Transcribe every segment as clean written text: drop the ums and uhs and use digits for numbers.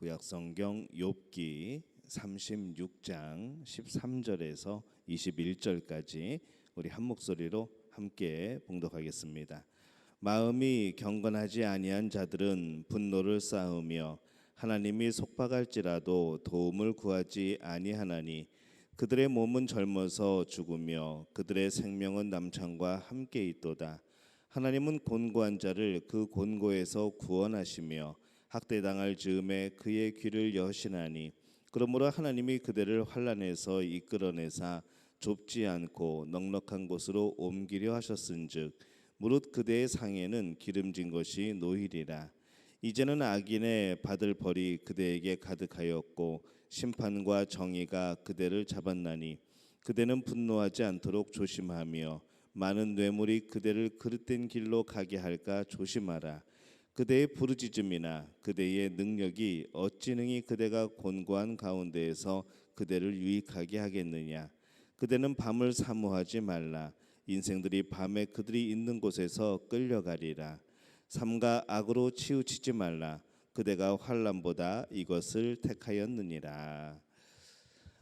구약성경 욥기 36장 13절에서 21절까지 우리 한 목소리로 함께 봉독하겠습니다. 마음이 경건하지 아니한 자들은 분노를 쌓으며 하나님이 속박할지라도 도움을 구하지 아니하나니 그들의 몸은 젊어서 죽으며 그들의 생명은 남창과 함께 있도다. 하나님은 곤고한 자를 그 곤고에서 구원하시며 학대당할 즈음에 그의 귀를 여시나니 그러므로 하나님이 그들을 환난에서 이끌어내사 좁지 않고 넉넉한 곳으로 옮기려 하셨은즉 무릇 그대의 상에는 기름진 것이 놓이리라. 이제는 악인의 받을 벌이 그대에게 가득하였고 심판과 정의가 그대를 잡았나니 그대는 분노하지 않도록 조심하며 많은 뇌물이 그대를 그릇된 길로 가게 할까 조심하라. 그대의 부르짖음이나 그대의 능력이 어찌 능히 그대가 곤고한 가운데에서 그대를 유익하게 하겠느냐. 그대는 밤을 사모하지 말라. 인생들이 밤에 그들이 있는 곳에서 끌려가리라. 삼가 악으로 치우치지 말라. 그대가 환난보다 이것을 택하였느니라.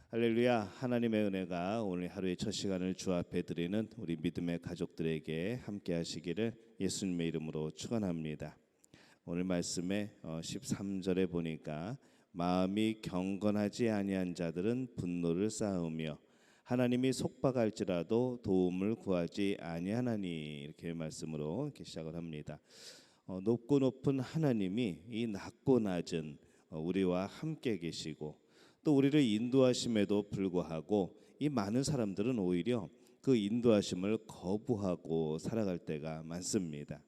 할렐루야. 하나님의 은혜가 오늘 하루의 첫 시간을 주 앞에 드리는 우리 믿음의 가족들에게 함께 하시기를 예수님의 이름으로 축원합니다. 오늘 말씀에 13절에 보니까 마음이 경건하지 아니한 자들은 분노를 쌓으며 하나님이 속박할지라도 도움을 구하지 아니하나니 이렇게 말씀으로 이렇게 시작을 합니다. 높고 높은 하나님이 이 낮고 낮은 우리와 함께 계시고 또 우리를 인도하심에도 불구하고 이 많은 사람들은 오히려 그 인도하심을 거부하고 살아갈 때가 많습니다.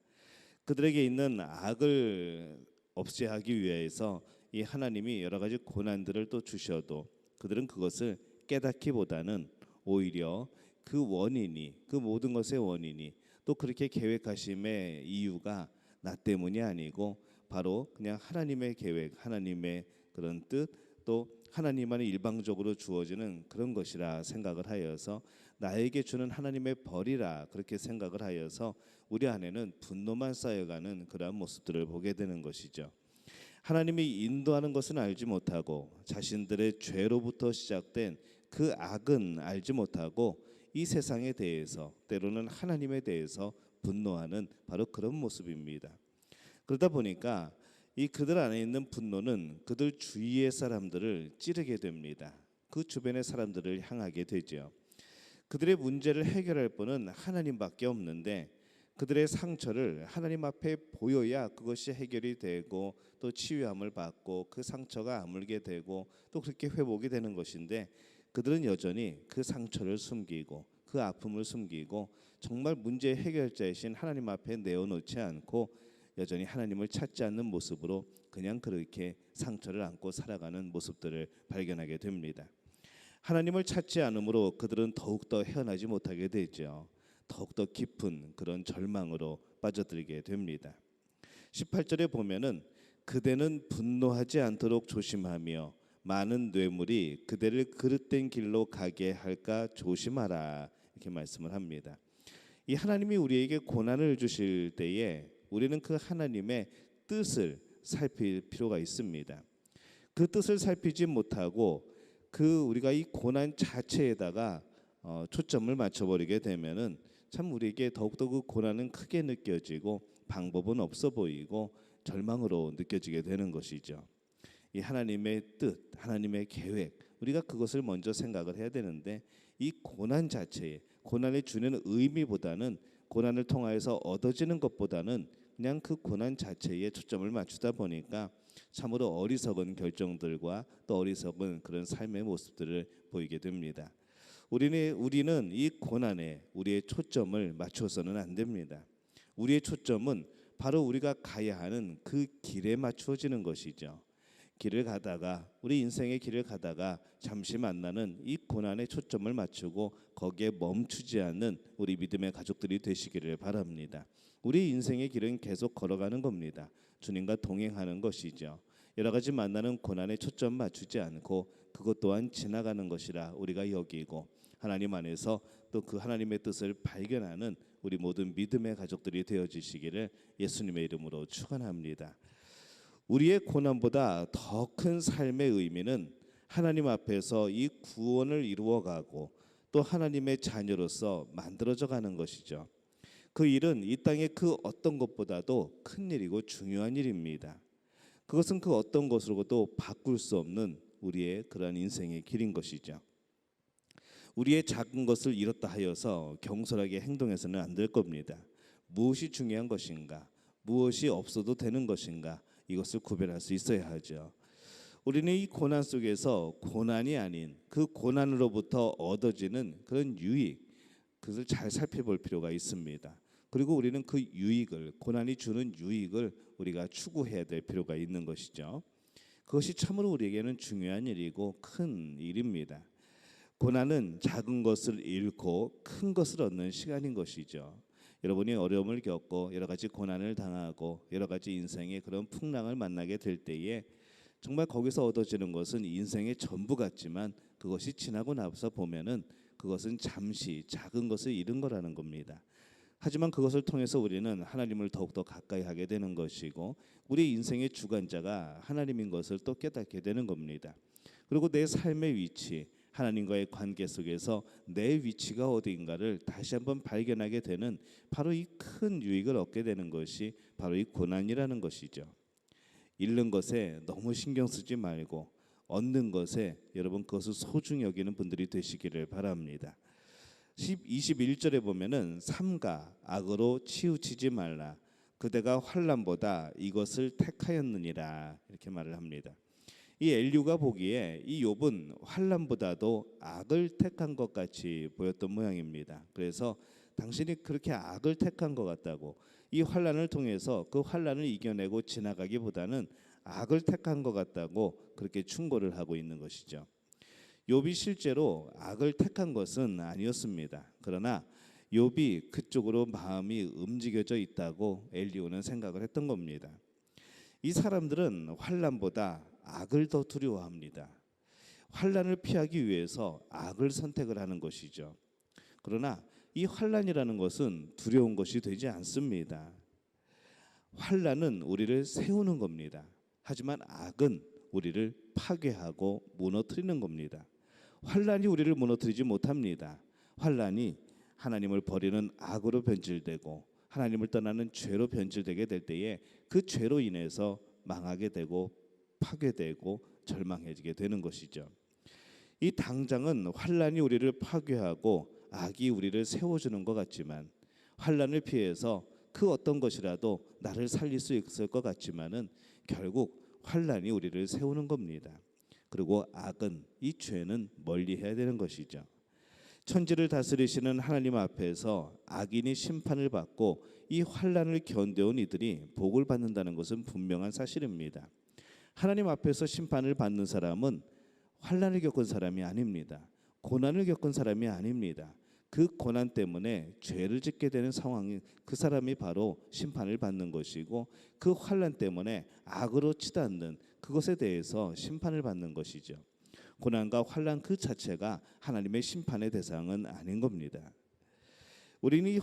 그들에게 있는 악을 없애하기 위해서 이 하나님이 여러 가지 고난들을 또 주셔도 그들은 그것을 깨닫기보다는 오히려 그 원인이, 그 모든 것의 원인이 또 그렇게 계획하심의 이유가 나 때문이 아니고 바로 그냥 하나님의 계획, 하나님의 그런 뜻, 또 하나님만이 일방적으로 주어지는 그런 것이라 생각을 하여서 나에게 주는 하나님의 벌이라 그렇게 생각을 하여서 우리 안에는 분노만 쌓여가는 그러한 모습들을 보게 되는 것이죠. 하나님이 인도하는 것은 알지 못하고 자신들의 죄로부터 시작된 그 악은 알지 못하고 이 세상에 대해서 때로는 하나님에 대해서 분노하는 바로 그런 모습입니다. 그러다 보니까 이 그들 안에 있는 분노는 그들 주위의 사람들을 찌르게 됩니다. 그 주변의 사람들을 향하게 되죠. 그들의 문제를 해결할 분은 하나님밖에 없는데 그들의 상처를 하나님 앞에 보여야 그것이 해결이 되고 또 치유함을 받고 그 상처가 아물게 되고 또 그렇게 회복이 되는 것인데 그들은 여전히 그 상처를 숨기고 그 아픔을 숨기고 정말 문제 해결자이신 하나님 앞에 내어놓지 않고 여전히 하나님을 찾지 않는 모습으로 그냥 그렇게 상처를 안고 살아가는 모습들을 발견하게 됩니다. 하나님을 찾지 않으므로 그들은 더욱더 헤어나지 못하게 되죠. 더욱더 깊은 그런 절망으로 빠져들게 됩니다. 18절에 보면은 그대는 분노하지 않도록 조심하며 많은 뇌물이 그대를 그릇된 길로 가게 할까 조심하라 이렇게 말씀을 합니다. 이 하나님이 우리에게 고난을 주실 때에 우리는 그 하나님의 뜻을 살필 필요가 있습니다. 그 뜻을 살피지 못하고 그 우리가 이 고난 자체에다가 초점을 맞춰버리게 되면은 참 우리에게 더욱더 그 고난은 크게 느껴지고 방법은 없어 보이고 절망으로 느껴지게 되는 것이죠. 이 하나님의 뜻, 하나님의 계획, 우리가 그것을 먼저 생각을 해야 되는데 이 고난 자체에 고난이 주는 의미보다는 고난을 통하여서 얻어지는 것보다는 그냥 그 고난 자체에 초점을 맞추다 보니까 참으로 어리석은 결정들과 또 어리석은 그런 삶의 모습들을 보이게 됩니다. 우리는 이 고난에 우리의 초점을 맞춰서는 안 됩니다. 우리의 초점은 바로 우리가 가야 하는 그 길에 맞추어지는 것이죠. 길을 가다가 우리 인생의 길을 가다가 잠시 만나는 이 고난에 초점을 맞추고 거기에 멈추지 않는 우리 믿음의 가족들이 되시기를 바랍니다. 우리 인생의 길은 계속 걸어가는 겁니다. 주님과 동행하는 것이죠. 여러 가지 만나는 고난에 초점 맞추지 않고 그것 또한 지나가는 것이라 우리가 여기고 하나님 안에서 또 그 하나님의 뜻을 발견하는 우리 모든 믿음의 가족들이 되어지시기를 예수님의 이름으로 축원합니다. 우리의 고난보다 더 큰 삶의 의미는 하나님 앞에서 이 구원을 이루어가고 또 하나님의 자녀로서 만들어져 가는 것이죠. 그 일은 이 땅의 그 어떤 것보다도 큰 일이고 중요한 일입니다. 그것은 그 어떤 것으로도 바꿀 수 없는 우리의 그러한 인생의 길인 것이죠. 우리의 작은 것을 잃었다 하여서 경솔하게 행동해서는 안 될 겁니다. 무엇이 중요한 것인가, 무엇이 없어도 되는 것인가, 이것을 구별할 수 있어야 하죠. 우리는 이 고난 속에서 고난이 아닌 그 고난으로부터 얻어지는 그런 유익, 그것을 잘 살펴볼 필요가 있습니다. 그리고 우리는 그 유익을, 고난이 주는 유익을 우리가 추구해야 될 필요가 있는 것이죠. 그것이 참으로 우리에게는 중요한 일이고 큰 일입니다. 고난은 작은 것을 잃고 큰 것을 얻는 시간인 것이죠. 여러분이 어려움을 겪고 여러 가지 고난을 당하고 여러 가지 인생의 그런 풍랑을 만나게 될 때에 정말 거기서 얻어지는 것은 인생의 전부 같지만 그것이 지나고 나서 보면은 그것은 잠시 작은 것을 잃은 거라는 겁니다. 하지만 그것을 통해서 우리는 하나님을 더욱더 가까이 하게 되는 것이고 우리 인생의 주관자가 하나님인 것을 또 깨닫게 되는 겁니다. 그리고 내 삶의 위치, 하나님과의 관계 속에서 내 위치가 어디인가를 다시 한번 발견하게 되는 바로 이 큰 유익을 얻게 되는 것이 바로 이 고난이라는 것이죠. 잃는 것에 너무 신경 쓰지 말고 얻는 것에 여러분 그것을 소중히 여기는 분들이 되시기를 바랍니다. 21절에 보면은 삼가 악으로 치우치지 말라. 그대가 환난보다 이것을 택하였느니라 이렇게 말을 합니다. 이 엘리후가 보기에 이 욥은 환난보다도 악을 택한 것 같이 보였던 모양입니다. 그래서 당신이 그렇게 악을 택한 것 같다고, 이 환난을 통해서 그 환난을 이겨내고 지나가기보다는 악을 택한 것 같다고 그렇게 충고를 하고 있는 것이죠. 욥이 실제로 악을 택한 것은 아니었습니다. 그러나 욥이 그쪽으로 마음이 움직여져 있다고 엘리후는 생각을 했던 겁니다. 이 사람들은 환난보다 악을 더 두려워합니다. 환난을 피하기 위해서 악을 선택을 하는 것이죠. 그러나 이 환난이라는 것은 두려운 것이 되지 않습니다. 환난은 우리를 세우는 겁니다. 하지만 악은 우리를 파괴하고 무너뜨리는 겁니다. 환난이 우리를 무너뜨리지 못합니다. 환난이 하나님을 버리는 악으로 변질되고 하나님을 떠나는 죄로 변질되게 될 때에 그 죄로 인해서 망하게 되고 파괴되고 절망해지게 되는 것이죠. 이 당장은 환난이 우리를 파괴하고 악이 우리를 세워주는 것 같지만, 환난을 피해서 그 어떤 것이라도 나를 살릴 수 있을 것 같지만은 결국 환난이 우리를 세우는 겁니다. 그리고 악은, 이 죄는 멀리해야 되는 것이죠. 천지를 다스리시는 하나님 앞에서 악인이 심판을 받고 이 환난을 견뎌온 이들이 복을 받는다는 것은 분명한 사실입니다. 하나님 앞에서 심판을 받는 사람은 환난을 겪은 사람이 아닙니다. 고난을 겪은 사람이 아닙니다. 그 고난 때문에 죄를 짓게 되는 상황이, 그 사람이 바로 심판을 받는 것이고, 그 환난 때문에 악으로 치닫는 그것에 대해서 심판을 받는 것이죠. 고난과 환난 그 자체가 하나님의 심판의 대상은 아닌 겁니다. 우리는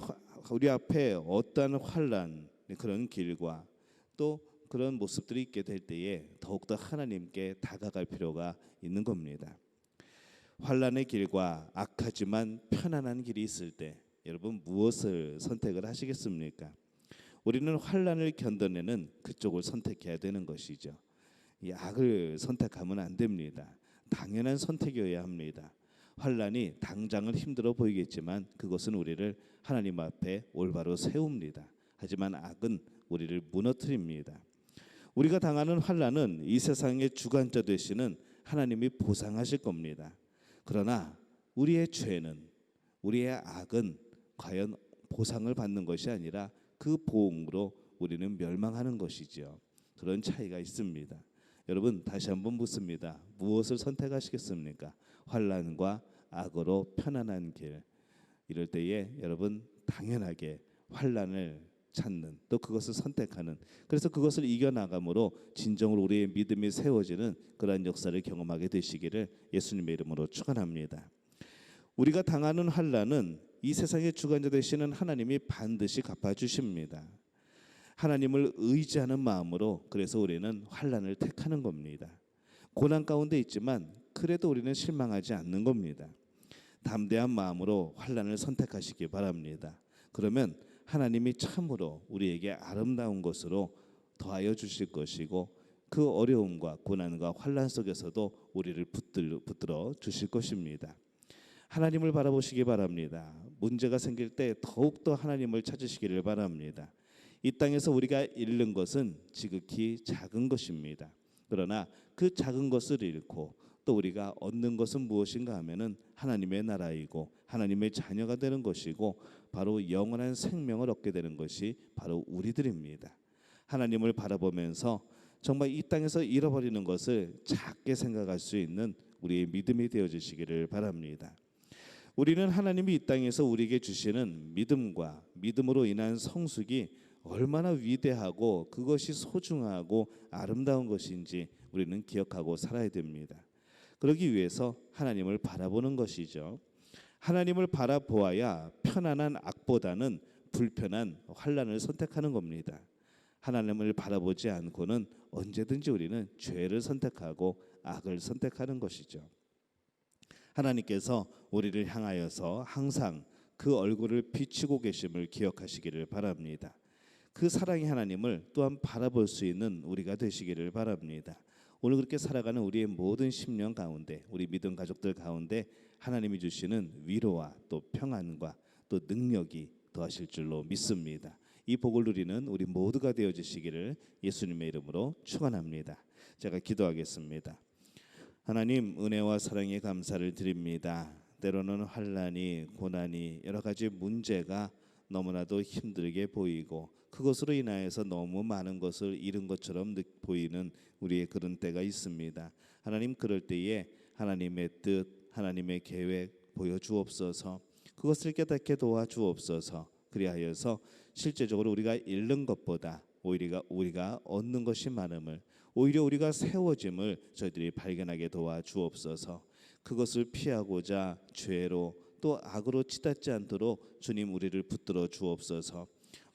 우리 앞에 어떠한 환난, 그런 길과 또 그런 모습들이 있게 될 때에 더욱더 하나님께 다가갈 필요가 있는 겁니다. 환난의 길과 악하지만 편안한 길이 있을 때 여러분 무엇을 선택을 하시겠습니까? 우리는 환난을 견뎌내는 그쪽을 선택해야 되는 것이죠. 이 악을 선택하면 안 됩니다. 당연한 선택이어야 합니다. 환난이 당장은 힘들어 보이겠지만 그것은 우리를 하나님 앞에 올바로 세웁니다. 하지만 악은 우리를 무너뜨립니다. 우리가 당하는 환난은 이 세상의 주관자 되시는 하나님이 보상하실 겁니다. 그러나 우리의 죄는, 우리의 악은 과연 보상을 받는 것이 아니라 그 보응으로 우리는 멸망하는 것이죠. 그런 차이가 있습니다. 여러분 다시 한번 묻습니다. 무엇을 선택하시겠습니까? 환난과 악으로 편안한 길. 이럴 때에 여러분 당연하게 환난을 찾는, 또 그것을 선택하는, 그래서 그것을 이겨나감으로 진정으로 우리의 믿음이 세워지는 그러한 역사를 경험하게 되시기를 예수님의 이름으로 축원합니다. 우리가 당하는 환난은 이 세상의 주관자 되시는 하나님이 반드시 갚아주십니다. 하나님을 의지하는 마음으로 그래서 우리는 환난을 택하는 겁니다. 고난 가운데 있지만 그래도 우리는 실망하지 않는 겁니다. 담대한 마음으로 환난을 선택하시기 바랍니다. 그러면 하나님이 참으로 우리에게 아름다운 것으로 더하여 주실 것이고 그 어려움과 고난과 환난 속에서도 우리를 붙들어 주실 것입니다. 하나님을 바라보시기 바랍니다. 문제가 생길 때 더욱더 하나님을 찾으시기를 바랍니다. 이 땅에서 우리가 잃는 것은 지극히 작은 것입니다. 그러나 그 작은 것을 잃고 또 우리가 얻는 것은 무엇인가 하면은 하나님의 나라이고 하나님의 자녀가 되는 것이고 바로 영원한 생명을 얻게 되는 것이 바로 우리들입니다. 하나님을 바라보면서 정말 이 땅에서 잃어버리는 것을 작게 생각할 수 있는 우리의 믿음이 되어주시기를 바랍니다. 우리는 하나님이 이 땅에서 우리에게 주시는 믿음과 믿음으로 인한 성숙이 얼마나 위대하고 그것이 소중하고 아름다운 것인지 우리는 기억하고 살아야 됩니다. 그러기 위해서 하나님을 바라보는 것이죠. 하나님을 바라보아야 편안한 악보다는 불편한 환난을 선택하는 겁니다. 하나님을 바라보지 않고는 언제든지 우리는 죄를 선택하고 악을 선택하는 것이죠. 하나님께서 우리를 향하여서 항상 그 얼굴을 비추고 계심을 기억하시기를 바랍니다. 그 사랑의 하나님을 또한 바라볼 수 있는 우리가 되시기를 바랍니다. 오늘 그렇게 살아가는 우리의 모든 심령 가운데 우리 믿음 가족들 가운데 하나님이 주시는 위로와 또 평안과 또 능력이 더하실 줄로 믿습니다. 이 복을 누리는 우리 모두가 되어주시기를 예수님의 이름으로 축원합니다. 제가 기도하겠습니다. 하나님, 은혜와 사랑에 감사를 드립니다. 때로는 환난이 고난이 여러 가지 문제가 너무나도 힘들게 보이고 그것으로 인하여서 너무 많은 것을 잃은 것처럼 보이는 우리의 그런 때가 있습니다. 하나님, 그럴 때에 하나님의 뜻, 하나님의 계획 보여주옵소서. 그것을 깨닫게 도와주옵소서. 그리하여서 실제적으로 우리가 잃는 것보다 오히려 우리가 얻는 것이 많음을, 오히려 우리가 세워짐을 저희들이 발견하게 도와주옵소서. 그것을 피하고자 죄로 또 악으로 치닫지 않도록 주님 우리를 붙들어 주옵소서.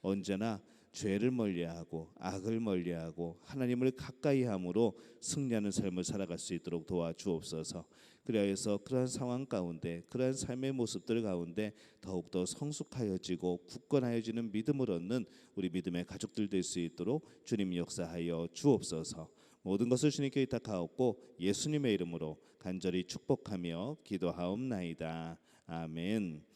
언제나 죄를 멀리하고 악을 멀리하고 하나님을 가까이 함으로 승리하는 삶을 살아갈 수 있도록 도와주옵소서. 그리하여서 그러한 상황 가운데 그러한 삶의 모습들 가운데 더욱더 성숙하여지고 굳건하여지는 믿음을 얻는 우리 믿음의 가족들 될 수 있도록 주님 역사하여 주옵소서. 모든 것을 주님께 의탁하옵고 예수님의 이름으로 간절히 축복하며 기도하옵나이다. 아멘.